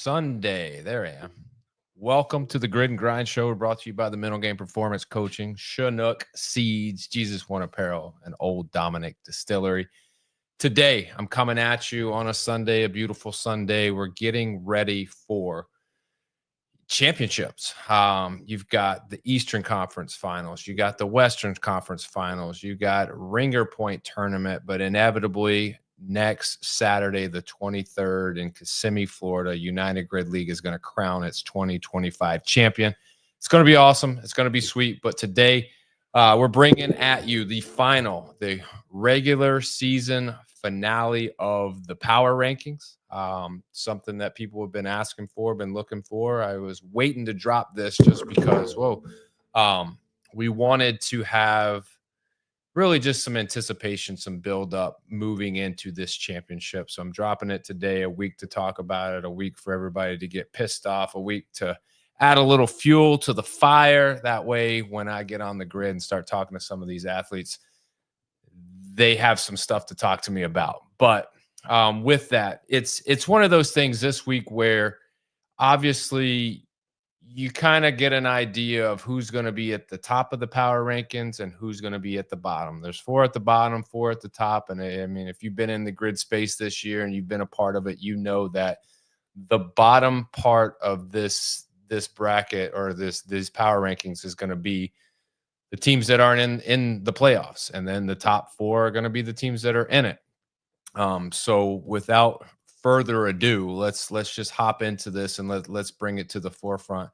Sunday. There I am. Welcome to the Grid and Grind Show, brought to you by the Mental Game Performance Coaching, Chinook Seeds, Jesus One Apparel, and Old Dominic Distillery. Today, I'm coming at you on a Sunday, a beautiful Sunday. We're getting ready for championships. You've got the Eastern Conference Finals, you got the Western Conference Finals, you got Ringer Point Tournament, but inevitably next Saturday, the 23rd in Kissimmee, Florida, United Grid League is going to crown its 2025 champion. It's going to be awesome. It's going to be sweet. But today, we're bringing at you the regular season finale of the power rankings. Something that people have been asking for, been looking for. I was waiting to drop this just because, we wanted to have really just some anticipation, some build up moving into this championship. So I'm dropping it today, a week to talk about it, a week for everybody to get pissed off, a week to add a little fuel to the fire. That way, when I get on the grid and start talking to some of these athletes, they have some stuff to talk to me about. But with that, it's one of those things this week where obviously you kind of get an idea of who's going to be at the top of the power rankings and who's going to be at the bottom. There's 4 at the bottom, 4 at the top. And I mean, if you've been in the grid space this year and you've been a part of it, you know that the bottom part of this bracket or these power rankings is going to be the teams that aren't in the playoffs. And then the top 4 are going to be the teams that are in it. So without further ado, let's just hop into this and let's bring it to the forefront.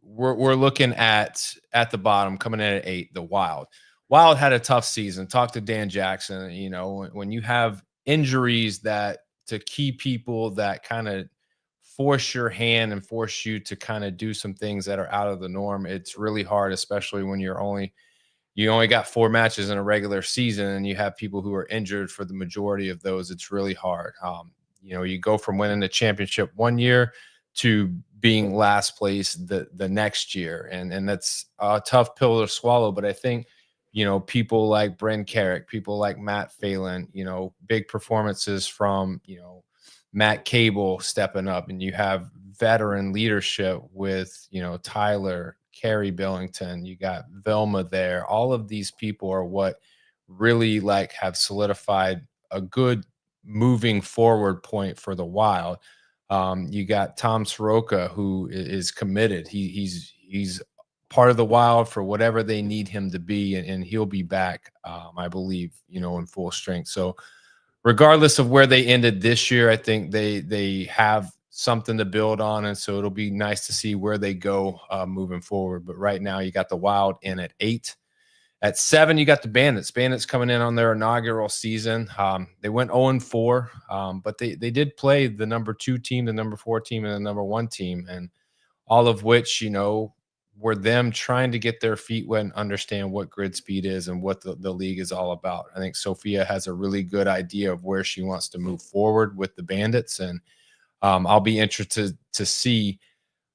We're looking at the bottom, coming in at 8, the Wild. Wild had a tough season. Talk to Dan Jackson. You know, when you have injuries that to key people that kind of force your hand and force you to kind of do some things that are out of the norm, it's really hard, especially when you only got 4 matches in a regular season and you have people who are injured for the majority of those. It's really hard. You go from winning the championship one year to being last place the next year. And that's a tough pill to swallow. But I think, people like Brent Carrick, people like Matt Phelan, big performances from, Matt Cable stepping up, and you have veteran leadership with, Tyler, Carrie Billington, you got Velma there. All of these people are what really have solidified a good moving forward point for the Wild. You got Tom Soroka, who is committed. He's part of the Wild for whatever they need him to be, and he'll be back, I believe, in full strength. So regardless of where they ended this year, I think they have something to build on, and so it'll be nice to see where they go moving forward. But right now, you got the Wild in at 8. At 7, you got the Bandits. Bandits coming in on their inaugural season. They went 0-4, but they did play the number 2 team, the number 4 team, and the number 1 team, and all of which, were them trying to get their feet wet and understand what grid speed is and what the league is all about. I think Sophia has a really good idea of where she wants to move forward with the Bandits, and I'll be interested to see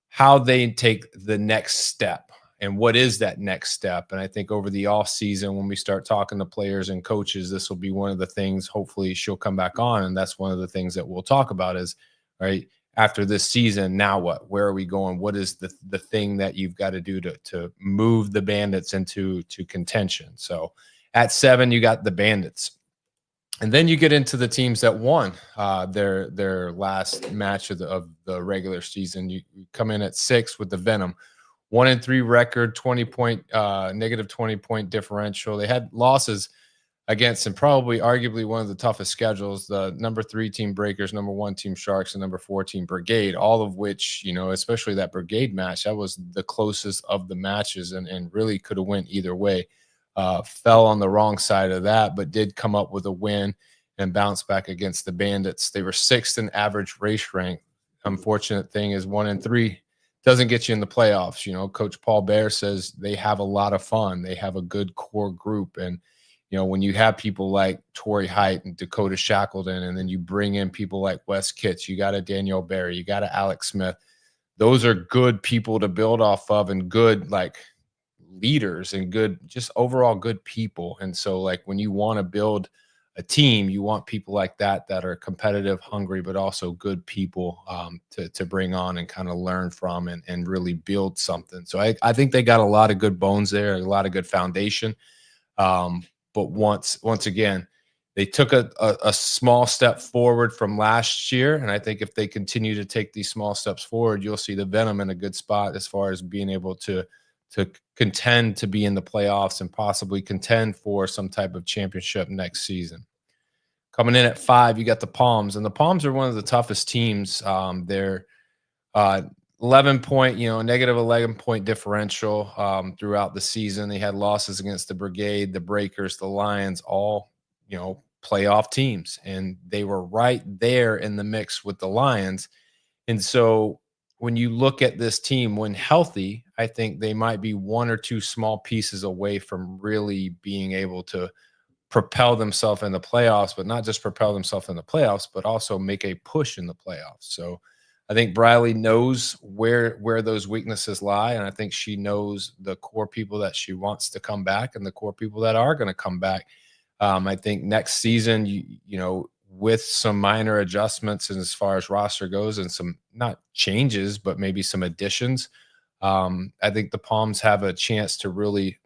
how they take the next step and what is that next step. And I think over the off season, when we start talking to players and coaches, this will be one of the things. Hopefully she'll come back on, and that's one of the things that we'll talk about is, right, after this season, now what? Where are we going? What is the thing that you've got to do to move the Bandits into contention? So at 7, you got the Bandits. And then you get into the teams that won their last match of the regular season. You come in at 6 with the Venom, 1-3 record, negative 20-point differential. They had losses against, and probably arguably one of the toughest schedules, the number 3 team Breakers, number 1 team Sharks, and number 4 team Brigade, all of which, especially that Brigade match, that was the closest of the matches and really could have went either way. Fell on the wrong side of that, but did come up with a win and bounce back against the Bandits. They were 6th in average race rank. Unfortunate thing is 1-3 doesn't get you in the playoffs. Coach Paul Bear says they have a lot of fun. They have a good core group. And, when you have people like Tori Height and Dakota Shackleton, and then you bring in people like Wes Kitts, you got a Danielle Barry, you got a Alex Smith. Those are good people to build off of, and good leaders, and good, just overall good people. And so when you want to build a team, you want people like that are competitive, hungry, but also good people to bring on and kind of learn from and really build something. So I think they got a lot of good bones there, a lot of good foundation. Um, but once again, they took a small step forward from last year, and I think if they continue to take these small steps forward, you'll see the Venom in a good spot as far as being able to contend to be in the playoffs and possibly contend for some type of championship next season. Coming in at 5, you got the Palms, and the Palms are one of the toughest teams. They're 11 point, negative 11 point differential throughout the season. They had losses against the Brigade, the Breakers, the Lions, all, playoff teams. And they were right there in the mix with the Lions. And so when you look at this team, when healthy, I think they might be one or two small pieces away from really being able to propel themselves in the playoffs, but not just propel themselves in the playoffs, but also make a push in the playoffs. So I think Briley knows where those weaknesses lie, and I think she knows the core people that she wants to come back and the core people that are going to come back. I think next season, with some minor adjustments and as far as roster goes, and some not changes, but maybe some additions, I think the Palms have a chance to really,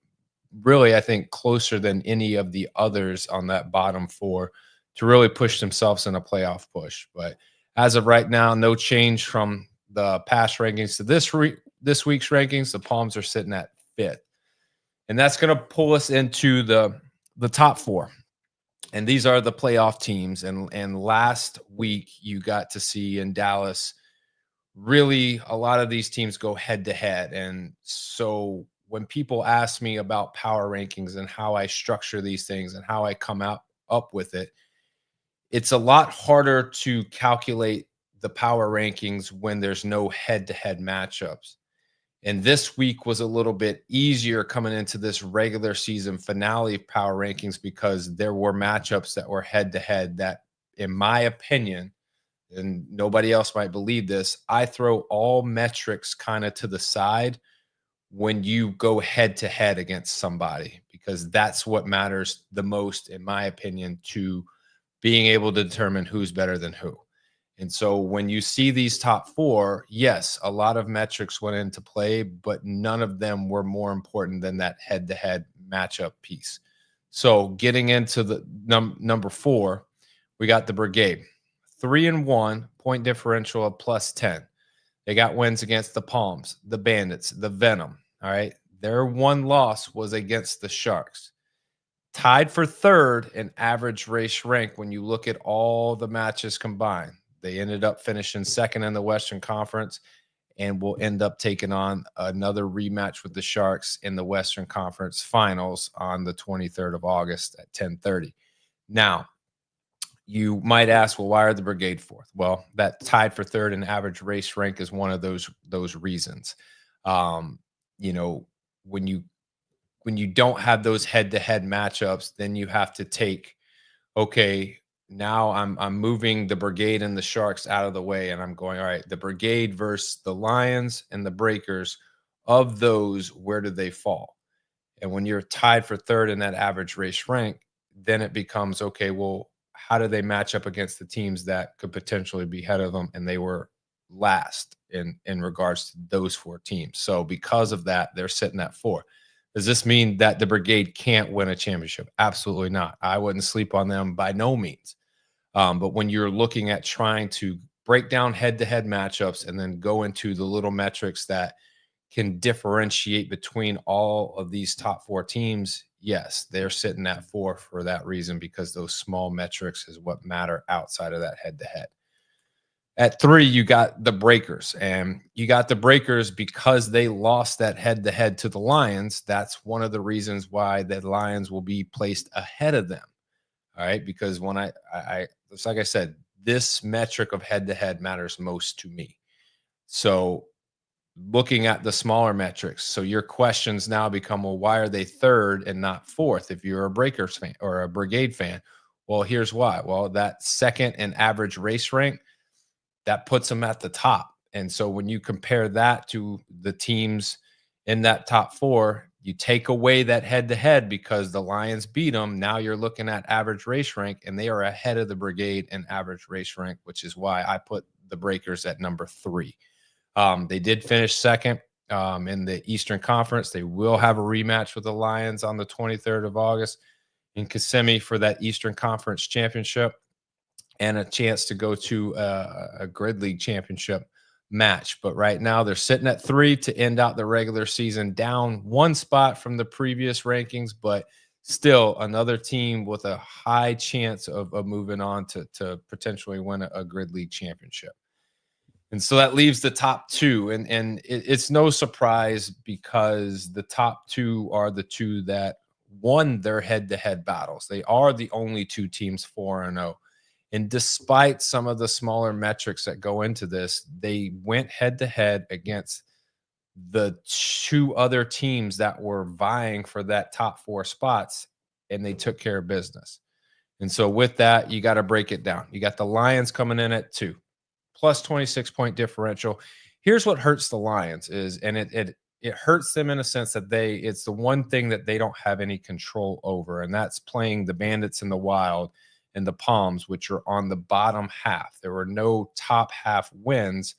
I think, closer than any of the others on that bottom 4 to really push themselves in a playoff push. But as of right now, no change from the past rankings to this week's rankings. The Palms are sitting at 5th, and that's going to pull us into the top 4. And these are the playoff teams. And last week you got to see in Dallas really a lot of these teams go head to head. And so when people ask me about power rankings and how I structure these things and how I come up with it, it's a lot harder to calculate the power rankings when there's no head-to-head matchups. And this week was a little bit easier coming into this regular season finale of power rankings because there were matchups that were head-to-head that, in my opinion, and nobody else might believe this, I throw all metrics kind of to the side when you go head to head against somebody, because that's what matters the most, in my opinion, to being able to determine who's better than who. And so when you see these top 4, yes, a lot of metrics went into play, but none of them were more important than that head to head matchup piece. So getting into the number 4, we got the Brigade, 3-1 point differential of +10. They got wins against the Palms, the Bandits, the Venom. All right. Their one loss was against the Sharks. Tied for 3rd in average race rank when you look at all the matches combined. They ended up finishing 2nd in the Western Conference and will end up taking on another rematch with the Sharks in the Western Conference Finals on the 23rd of August at 10:30. Now, you might ask, well, why are the Brigade 4th? Well, that tied for 3rd in average race rank is one of those reasons. You know, when you don't have those head-to-head matchups, then you have to take, okay, now I'm moving the Brigade and the Sharks out of the way, and I'm going, all right, the Brigade versus the Lions and the Breakers, of those, where do they fall? And when you're tied for 3rd in that average race rank, then it becomes, okay, well, how do they match up against the teams that could potentially be ahead of them? And they were last in regards to those 4 teams. So because of that, they're sitting at 4. Does this mean that the Brigade can't win a championship? Absolutely not. I wouldn't sleep on them by no means. But when you're looking at trying to break down head-to-head matchups and then go into the little metrics that can differentiate between all of these top 4 teams, yes, they're sitting at 4 for that reason, because those small metrics is what matter outside of that head-to-head. At 3, you got the Breakers, and you got the Breakers because they lost that head-to-head to the Lions. That's one of the reasons why the Lions will be placed ahead of them. All right, because when I it's like I said, this metric of head-to-head matters most to me. So looking at the smaller metrics, so your questions now become, well, why are they 3rd and not 4th if you're a Breakers fan or a Brigade fan? Well, here's why. Well, that 2nd in average race rank, that puts them at the top. And so when you compare that to the teams in that top 4, You take away that head-to-head because the Lions beat them. Now you're looking at average race rank, and they are ahead of the Brigade in average race rank, which is why I put the Breakers at number 3. They did finish second in the Eastern Conference. They will have a rematch with the Lions on the 23rd of August in Kissimmee for that Eastern Conference championship and a chance to go to a Grid League championship match. But right now they're sitting at 3 to end out the regular season, down 1 spot from the previous rankings, but still another team with a high chance of moving on to potentially win a Grid League championship. And so that leaves the top 2. And it's no surprise because the top 2 are the 2 that won their head-to-head battles. They are the only 2 teams 4-0. And despite some of the smaller metrics that go into this, they went head-to-head against the 2 other teams that were vying for that top 4 spots, and they took care of business. And so with that, you got to break it down. You got the Lions coming in at 2, plus 26-point differential. Here's what hurts the Lions is, and it hurts them in a sense that it's the one thing that they don't have any control over, and that's playing the Bandits and the Wild and the Palms, which are on the bottom half. There were no top half wins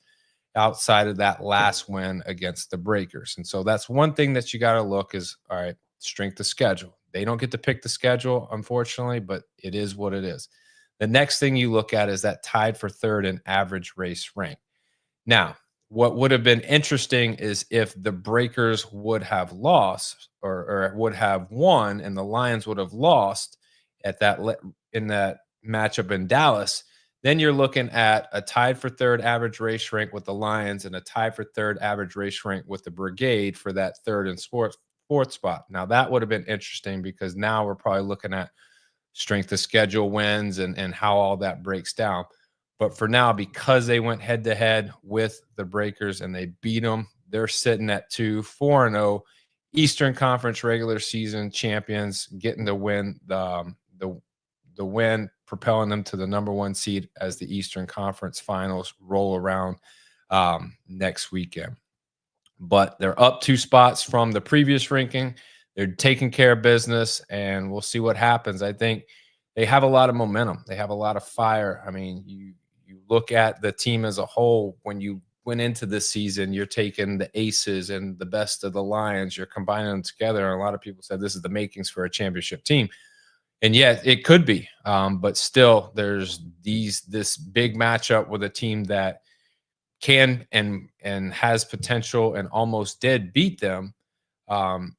outside of that last win against the Breakers. And so that's one thing that you got to look is, all right, strength of schedule. They don't get to pick the schedule, unfortunately, but it is what it is. The next thing you look at is that tied for 3rd in average race rank. Now, what would have been interesting is if the Breakers would have lost or would have won and the Lions would have lost at that in that matchup in Dallas, then you're looking at a tied for 3rd average race rank with the Lions and a tied for 3rd average race rank with the Brigade for that 3rd and 4th spot. Now that would have been interesting because now we're probably looking at strength of schedule wins and how all that breaks down. But for now, because they went head-to-head with the Breakers and they beat them, they're sitting at 2, 4-0, Eastern Conference regular season champions, getting to win the win, propelling them to the number 1 seed as the Eastern Conference finals roll around next weekend. But they're up 2 spots from the previous ranking. They're taking care of business, and we'll see what happens. I think they have a lot of momentum. They have a lot of fire. I mean, you look at the team as a whole. When you went into this season, you're taking the aces and the best of the Lions. You're combining them together. And a lot of people said this is the makings for a championship team. And yet it could be. But still, there's this big matchup with a team that can and has potential and almost did beat them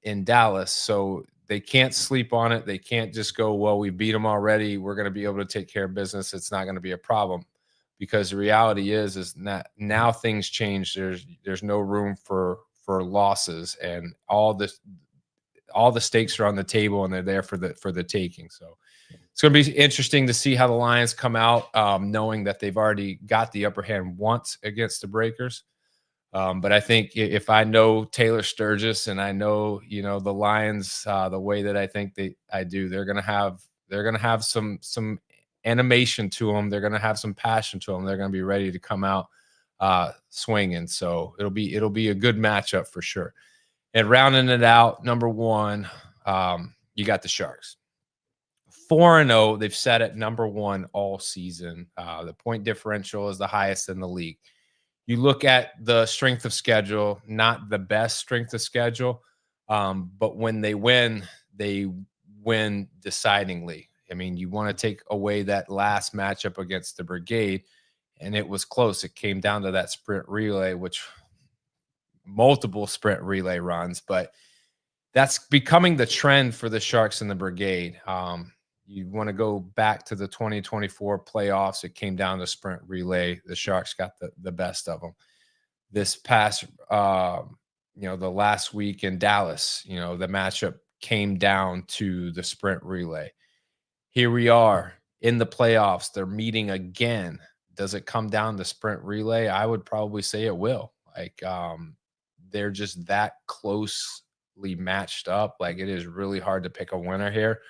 in Dallas. So they can't sleep on it. They can't just go, well, we beat them already, we're going to be able to take care of business, it's not going to be a problem. Because the reality is that now things change. There's no room for losses, and all the stakes are on the table, and they're there for the taking. So it's going to be interesting to see how the Lions come out, knowing that they've already got the upper hand once against the Breakers. But I think if I know Taylor Sturgis and I know, the Lions, the way that I think I do, they're going to have some animation to them. They're going to have some passion to them. They're going to be ready to come out swinging. So it'll be a good matchup for sure. And rounding it out, number 1, you got the Sharks. 4-0. They've set at number 1 all season. The point differential is the highest in the league. You look at the strength of schedule, not the best strength of schedule, but when they win decidingly. I mean, you want to take away that last matchup against the Brigade, and it was close. It came down to that sprint relay, which multiple sprint relay runs, but that's becoming the trend for the Sharks and the Brigade. You want to go back to the 2024 playoffs. It came down to sprint relay. The Sharks got the best of them. This past, the last week in Dallas, the matchup came down to the sprint relay. Here we are in the playoffs. They're meeting again. Does it come down to sprint relay? I would probably say it will. They're just that closely matched up. It is really hard to pick a winner here.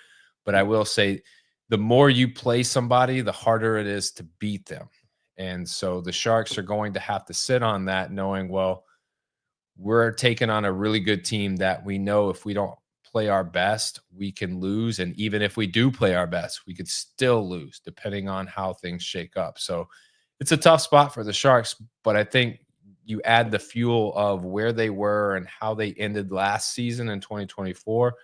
But I will say the more you play somebody, the harder it is to beat them. And so the Sharks are going to have to sit on that knowing, well, we're taking on a really good team that we know if we don't play our best, we can lose. And even if we do play our best, we could still lose depending on how things shake up. So it's a tough spot for the Sharks, but I think you add the fuel of where they were and how they ended last season in 2024.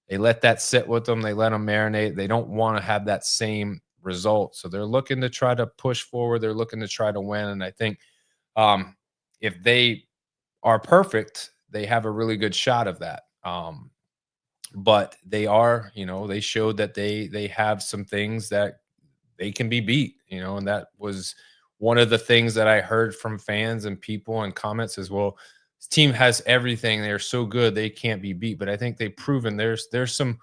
They let that sit with them. They let them marinate. They don't want to have that same result. So they're looking to try to push forward. They're looking to try to win. And I think if they are perfect, they have a really good shot of that. But they are, they showed that they have some things that they can be beat, and that was one of the things that I heard from fans and people and comments as well. This team has everything. They're so good they can't be beat. But I think they've proven there's some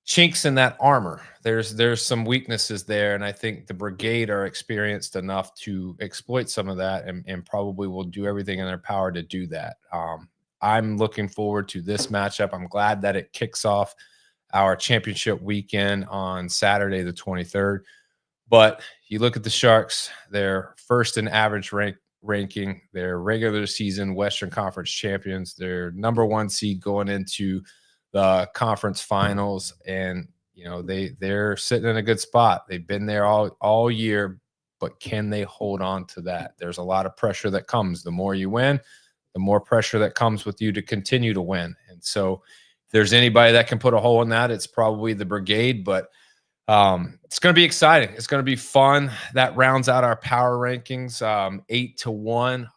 chinks in that armor. There's some weaknesses there, and I think the brigade are experienced enough to exploit some of that, and probably will do everything in their power to do that. I'm looking forward to this matchup. I'm glad that it kicks off our championship weekend on Saturday, the 23rd. But you look at the Sharks, they're first in average ranking. They're regular season Western Conference champions. They're number 1 seed going into the conference finals. And, they're sitting in a good spot. They've been there all year, but can they hold on to that? There's a lot of pressure that comes. The more you win, the more pressure that comes with you to continue to win. And so if there's anybody that can put a hole in that, it's probably the brigade. But it's going to be exciting. It's going to be fun. That rounds out our power rankings, 8-1.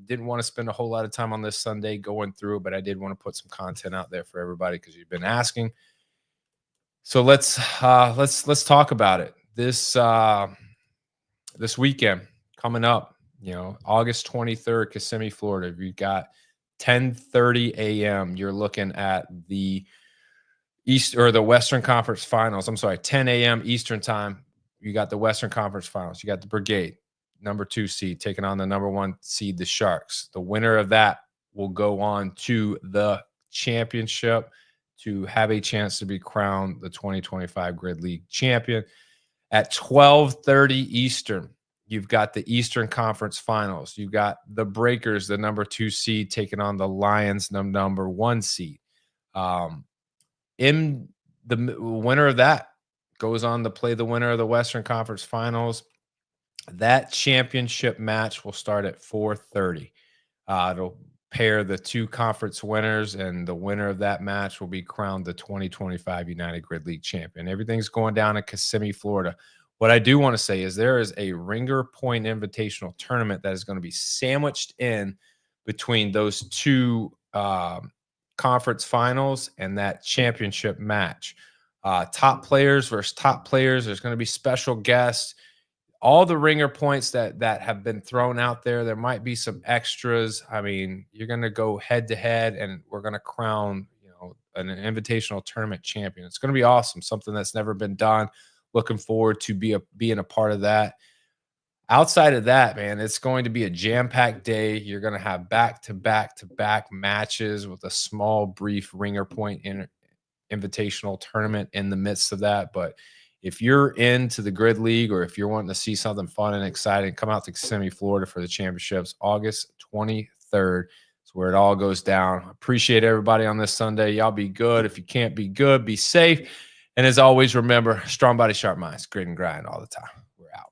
Didn't want to spend a whole lot of time on this Sunday going through, but I did want to put some content out there for everybody because you've been asking. So let's talk about it. This weekend coming up, August 23rd, Kissimmee, Florida. You've got 10:30 a.m. You're looking at the the Western Conference Finals. I'm sorry, 10 a.m. Eastern time. You got the Western Conference Finals. You got the Brigade, number 2 seed, taking on the number 1 seed, the Sharks. The winner of that will go on to the championship to have a chance to be crowned the 2025 Grid League champion. At 12:30 Eastern, you've got the Eastern Conference Finals. You've got the Breakers, the number 2 seed, taking on the Lions, the number 1 seed. In the winner of that goes on to play the winner of the Western Conference Finals. That championship match will start at 4:30. It'll pair the 2 conference winners, and the winner of that match will be crowned the 2025 United Grid League champion. Everything's going down in Kissimmee, Florida. What I do want to say is there is a Ringer Point Invitational tournament that is going to be sandwiched in between those 2 conference finals and that championship match. Top players versus top players. There's going to be special guests. All the Ringer points that have been thrown out there. There might be some extras. I mean, you're going to go head to head, and we're going to crown, an invitational tournament champion. It's going to be awesome. Something that's never been done. Looking forward to being a part of that. Outside of that, man, it's going to be a jam-packed day. You're going to have back-to-back matches with a small, brief Ringer Point invitational tournament in the midst of that. But if you're into the Grid League, or if you're wanting to see something fun and exciting, come out to Kissimmee, Florida for the championships. August 23rd is where it all goes down. Appreciate everybody on this Sunday. Y'all be good. If you can't be good, be safe. And as always, remember, strong body, sharp minds, grit and grind all the time. We're out.